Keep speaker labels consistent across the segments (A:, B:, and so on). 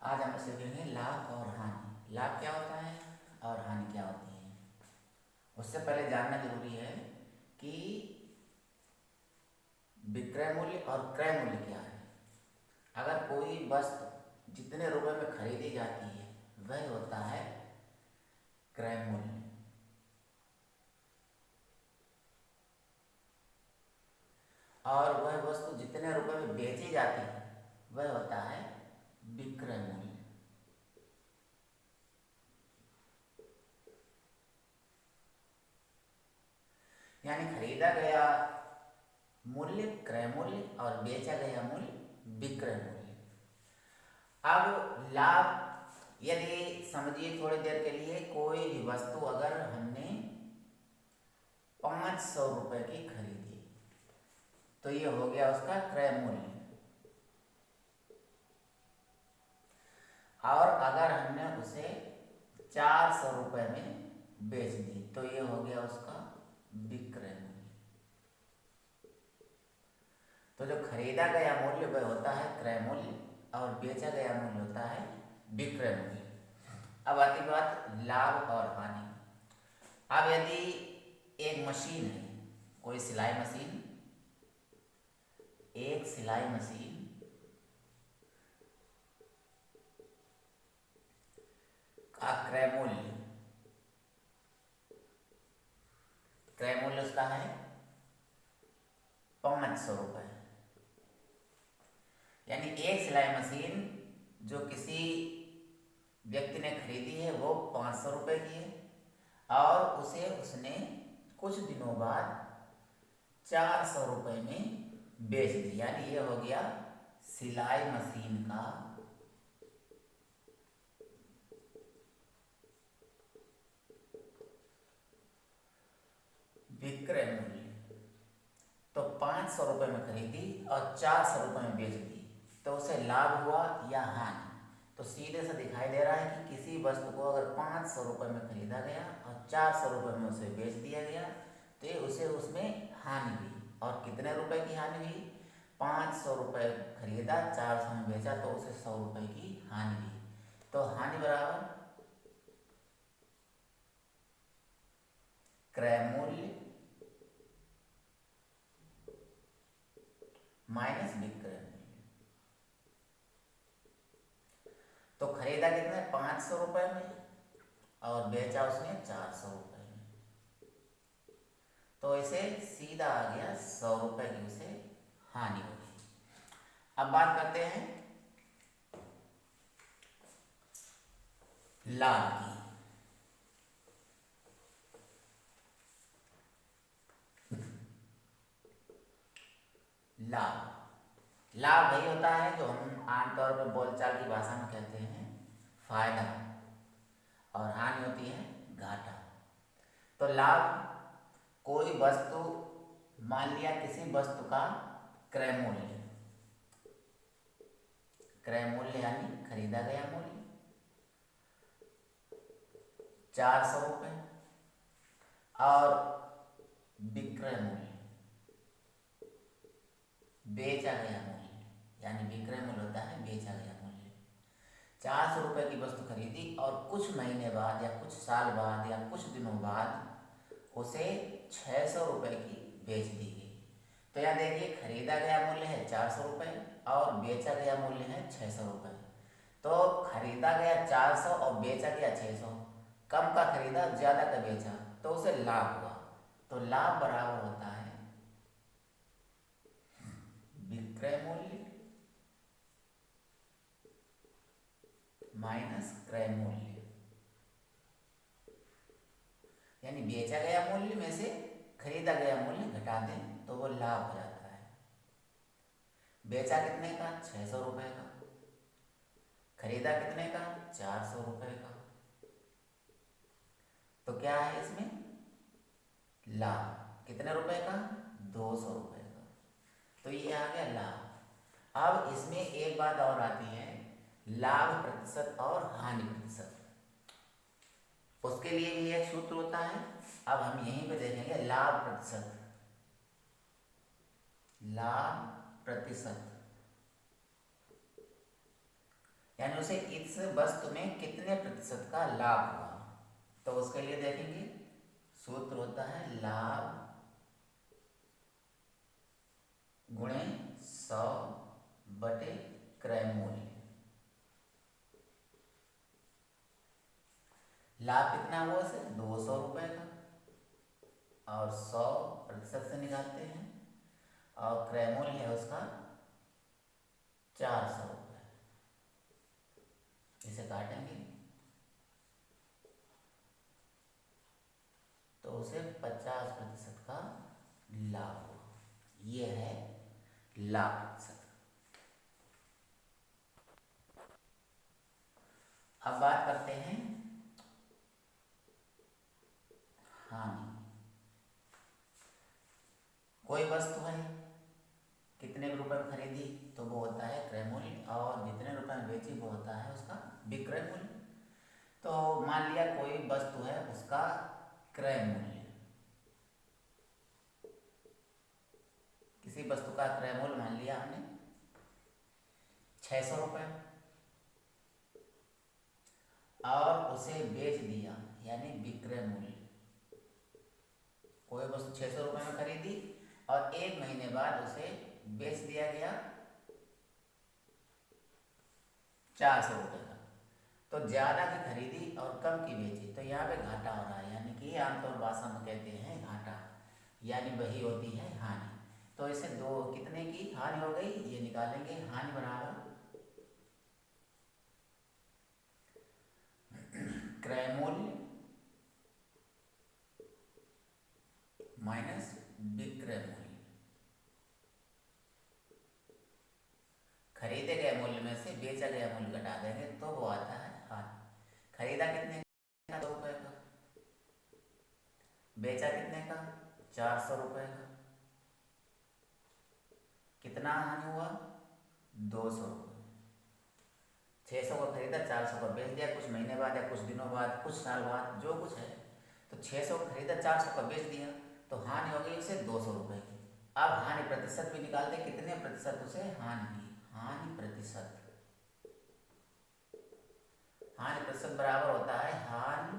A: आज हम सीखेंगे लाभ और हानि। लाभ क्या होता है और हानि क्या होती है। उससे पहले जानना जरूरी है कि विक्रय मूल्य और क्रय मूल्य क्या है। अगर कोई वस्तु जितने रुपए में खरीदी जाती है वह होता है क्रय मूल्य, और वह वस्तु जितने रुपए में बेची जाती है वह होता है विक्रय मूल्य। यानी खरीदा गया मूल्य क्रय मूल्य और बेचा गया मूल्य विक्रय मूल्य। अब लाभ, यदि समझिए थोड़ी देर के लिए, कोई भी वस्तु अगर हमने 500 रुपए की खरीदी तो ये हो गया उसका क्रय मूल्य, और अगर हमने उसे 400 रुपए में बेच दी तो ये हो गया उसका विक्रय मूल्य। तो जो खरीदा गया मूल्य वह होता है क्रय मूल्य और बेचा गया मूल्य होता है विक्रय मूल्य। अब आती बात लाभ और हानि। अब यदि एक मशीन है, कोई सिलाई मशीन, एक सिलाई मशीन का क्रय मूल्य, क्रय मूल्य उसका है 500 रुपए। यानी एक सिलाई मशीन जो किसी व्यक्ति ने खरीदी है वो 500 रुपए की है और उसे उसने कुछ दिनों बाद 400 रुपए में बेच दी। यानी ये हो गया सिलाई मशीन का विक्रय मूल्य। तो 500 रुपए में खरीदी और 400 रुपए में बेच दी तो उसे लाभ हुआ या हानि। तो सीधे से दिखाई दे रहा है कि किसी वस्तु को अगर 500 रुपए में खरीदा गया और 400 रुपए में उसे बेच दिया गया तो उसे उसमें हानि हुई। और कितने रुपए की हानि हुई? 500 रुपए खरीदा, 400 में बेचा तो उसे 100 रुपए की हानि हुई। तो हानि बराबर क्रय मूल्य माइनस विक्रय मूल्य। तो खरीदा कितने? 500 रुपए में और बेचा उसने 400 रुपए में, तो इसे सीधा आ गया 100 रुपए की उसे हानि हो गई। अब बात करते हैं लाभ की। लाभ, लाभ वही होता है जो हम आमतौर पर बोलचाल की भाषा में कहते हैं फायदा, और हानि होती है घाटा। तो लाभ, कोई वस्तु, मान लिया किसी वस्तु का क्रय मूल्य, क्रय मूल्य यानी खरीदा गया मूल्य 400 रुपए और विक्रय मूल्य, बेचा गया मूल्य, यानी विक्रय मूल्य होता है बेचा गया मूल्य। 400 रुपए की वस्तु खरीदी और कुछ महीने बाद या कुछ साल बाद या कुछ दिनों बाद उसे 600 रुपए की बेच दी गई। तो यहाँ देखिए खरीदा गया मूल्य है 400 रुपए और बेचा गया मूल्य है 600 रुपए। तो खरीदा गया 400 और बेचा गया 600, कम का खरीदा ज्यादा का बेचा तो उसे लाभ हुआ। तो लाभ बराबर होता है विक्रय मूल्य माइनस क्रय मूल्य। यानी बेचा गया मूल्य में से खरीदा गया मूल्य घटा दें तो वो लाभ हो जाता है। बेचा कितने का? 600 रुपए का। खरीदा कितने का? 400 रुपए का। तो क्या है इसमें? लाभ। कितने रुपए का? 200 रुपए का। तो ये आ गया लाभ। अब इसमें एक बात और आती है, लाभ प्रतिशत और हानि प्रतिशत। उसके लिए भी एक सूत्र होता है। अब हम यहीं पे देखेंगे लाभ प्रतिशत, लाभ प्रतिशत यानी उसे इस वस्तु में कितने प्रतिशत का लाभ हुआ। तो उसके लिए देखेंगे, सूत्र होता है लाभ गुणे 100 बटे क्रय मूल्य। लाभ कितना हुआ उसे 200 रुपए का, और 100% से निकालते हैं, और क्रय मूल्य है उसका 400 रुपये। इसे काटेंगे तो उसे 50% का लाभ हुआ। ये है लाभ प्रतिशत। अब बात करते हैं हानि। कोई वस्तु है, कितने रुपए में खरीदी तो वो होता है क्रय मूल्य, और जितने रुपए में बेची वो होता है उसका विक्रय मूल्य। तो मान लिया कोई वस्तु है, उसका क्रय मूल्य, किसी वस्तु का क्रय मूल्य मान लिया हमने 600 रुपये, और उसे बेच दिया यानी विक्रय मूल्य। कोई वस्तु 600 रुपये में खरीदी और 1 महीने बाद उसे बेच दिया गया 400 रुपये का। तो ज़्यादा की खरीदी और कम की बेची, तो यहाँ पे घाटा हो रहा है, यानी कि आमतौर भाषा में कहते हैं घाटा, यानी वही होती है हानि। तो इसे दो कितने की हानि हो गई ये निकालेंगे। हानि बराबर क्रय मूल्य माइनस विक्रय मूल्य। खरीदे गए मूल्य में से बेचा गया मूल्य घटा देंगे तो वो आता है हानि। खरीदा कितने का 2 रुपये का, बेचा कितने का 400 रुपये का, कितना हानि हुआ 200 रुपये। 600 का खरीदा, 400 का बेच दिया, कुछ महीने बाद या कुछ दिनों बाद, कुछ साल बाद, जो कुछ है, तो 600 का खरीदा, 400 का बेच दिया, तो हानि हो गई उसे 200 रुपये की। अब हानि प्रतिशत भी निकालते, कितने प्रतिशत उसे हानि हुई। हानि प्रतिशत, हानि प्रतिशत बराबर होता है हानि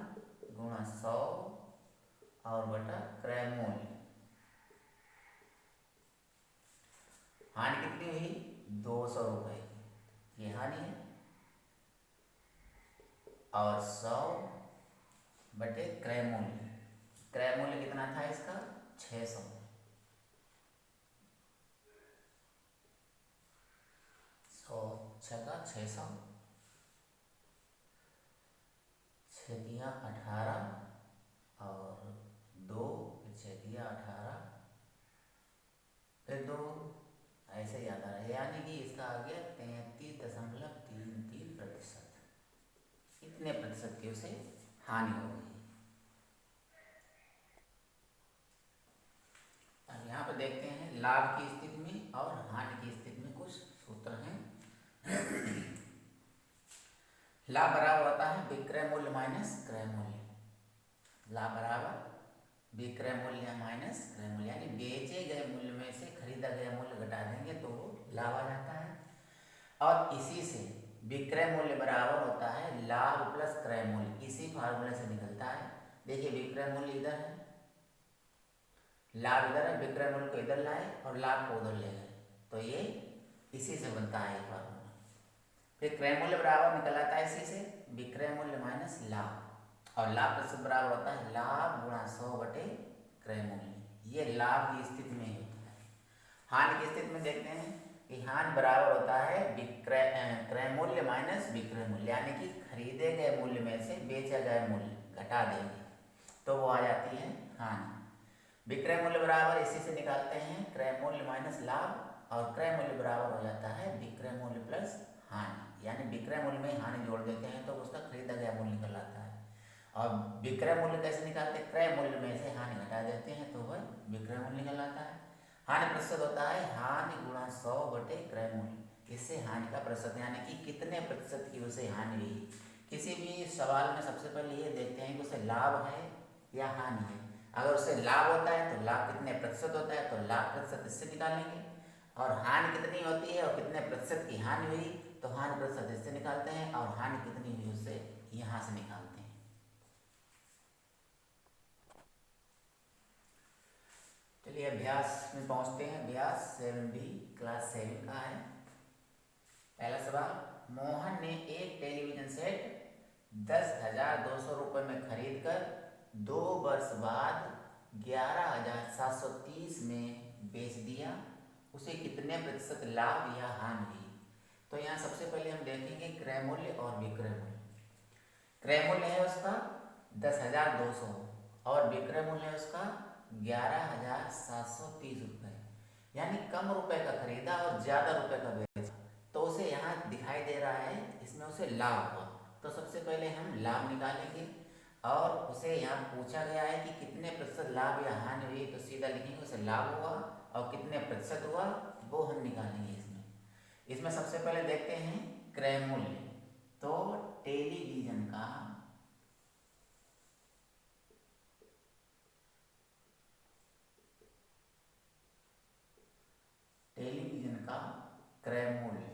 A: गुणा 100 और बटा क्रय मूल्य। हानि कितनी हुई 200 रुपये की, ये हानि है, और 100 बटे क्रय मूल्य। क्रय मूल्य कितना था इसका 600, 100 छका 600, 6 दिया 18, और 2 6 दिया 18, फिर 2, ऐसे ही आता है, यानी कि इसका आ गया 33.33%। इतने प्रतिशत की उसे हानि हो गई। अब यहाँ पर देखते हैं लाभ की स्थिति में और हानि की स्थिति में कुछ सूत्र हैं। लाभ बराबर होता है विक्रय मूल्य माइनस क्रय मूल्य। लाभ बराबर विक्रय मूल्य माइनस क्रय मूल्य, यानी बेचे गए मूल्य में से खरीदा गया मूल्य घटा देंगे तो लाभ आ जाता है। और इसी से विक्रय मूल्य बराबर होता है लाभ प्लस क्रय मूल्य। इसी फार्मूले से निकलता है। देखिए विक्रय मूल्य इधर है, लाभ इधर है, विक्रय मूल्य को इधर लाए और लाभ को उधर ले गए, तो ये इसी से बनता है ये फार्मूला। फिर क्रय मूल्य बराबर निकल आता है इसी से विक्रय मूल्य माइनस लाभ, और लाभ प्रतिशत बराबर होता है लाभ गुणा 100 बटे क्रय मूल्य। ये लाभ की स्थिति में होता है। हानि की स्थिति में देखते हैं कि हानि बराबर होता है क्रय मूल्य माइनस विक्रय मूल्य, यानी कि खरीदे गए मूल्य में से बेचा गया मूल्य घटा देंगे तो वो आ जाती है हानि। विक्रय मूल्य बराबर इसी से निकालते हैं क्रय मूल्य माइनस लाभ, और क्रय मूल्य बराबर हो जाता है विक्रय मूल्य प्लस हानि, यानी विक्रय मूल्य में हानि जोड़ देते हैं तो उसका खरीदा गया मूल्य निकल आता है। और विक्रय मूल्य कैसे निकालते हैं, क्रय मूल्य में से हानि घटा देते हैं तो वह विक्रय मूल्य निकल आता है। हानि प्रतिशत होता है हानि गुणा 100 बटे क्रय मूल्य। इससे हानि का प्रतिशत, यानी कि कितने प्रतिशत की उसे हानि हुई। किसी भी सवाल में सबसे पहले ये देखते हैं कि उसे लाभ है या हानि है। अगर उसे लाभ होता है तो लाभ कितने प्रतिशत होता है, तो लाभ प्रतिशत इससे निकालेंगे, और हानि कितनी होती है और कितने प्रतिशत की हानि हुई तो हानि प्रतिशत इससे निकालेंगे। निकालते हैं और हानि कितनी हुई उससे यहाँ से निकालते हैं। चलिए अभ्यास में पहुँचते हैं। अभ्यास 7B क्लास 7 का है। पहला सवाल, मोहन ने एक टेलीविज़न सेट 10,200 रुपये में खरीद कर 2 वर्ष बाद 11,730 में बेच दिया। उसे कितने प्रतिशत लाभ या हानि हुई? तो यहाँ सबसे पहले हम देखेंगे क्रय मूल्य और विक्रय मूल्य। क्रय मूल्य है उसका 10,200 और विक्रय मूल्य है उसका 11,730 रुपये, यानी कम रुपए का खरीदा और ज़्यादा रुपए का बेचा, तो उसे यहाँ दिखाई दे रहा है इसमें उसे लाभ हुआ। तो सबसे पहले हम लाभ निकालेंगे और उसे यहाँ पूछा गया है कि कितने प्रतिशत लाभ या हानि हुई, तो सीधा लिखेंगे उसे लाभ हुआ और कितने प्रतिशत हुआ वो हम निकालेंगे। इसमें सबसे पहले देखते हैं क्रय मूल्य। तो टेलीविज़न का क्रय मूल्य,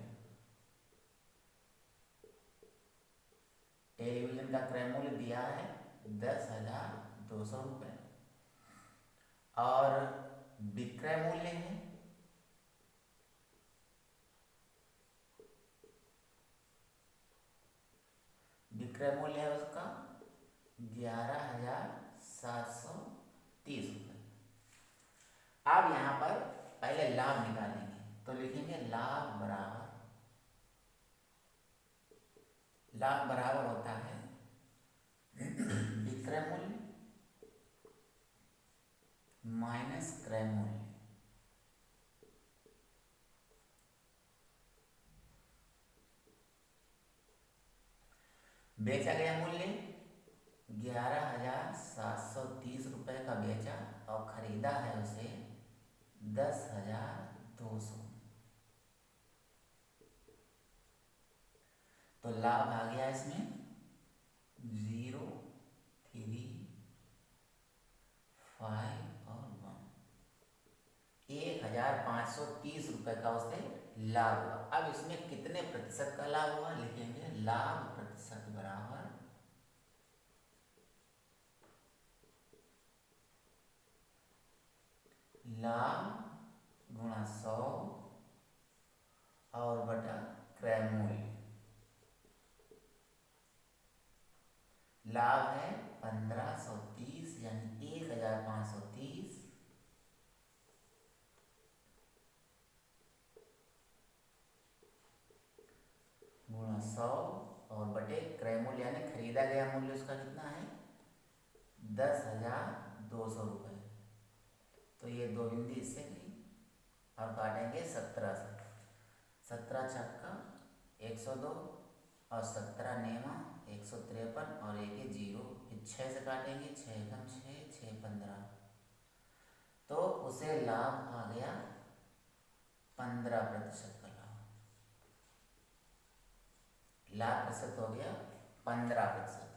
A: टेलीविज़न का क्रय मूल्य दिया है 10,200 रुपये और विक्रय मूल्य है उसका 11,730 रुपये। अब यहाँ पर पहले लाभ निकालेंगे, तो लिखेंगे लाभ बराबर होता है विक्रय मूल्य माइनस क्रय मूल्य। बेचा गया मूल्य 11,730 रुपये का बेचा और खरीदा है उसे 10,200। तो लाभ आ गया इसमें 0, 3, 5 और 1, 1,530 रुपये का उसे लाभ हुआ। अब इसमें कितने प्रतिशत का लाभ हुआ, लिखेंगे लाभ प्रतिशत बराबर लाभ गुणा 100 और बटा क्रय मूल्य। लाभ है 1,530 यानी 1,530 गुणा 100 और बटे क्रय मूल्य यानी खरीदा गया मूल्य उसका कितना है 10,200 रुपये। तो ये 2 बिंदी इससे गई और काटेंगे 17 से। 17 छक्का 102 और 17 नेमा 153 और 1 0, फिर 6 से काटेंगे 6 एकम 6, 6 15, तो उसे लाभ आ गया 15% का लाभ प्रतिशत हो गया 15%।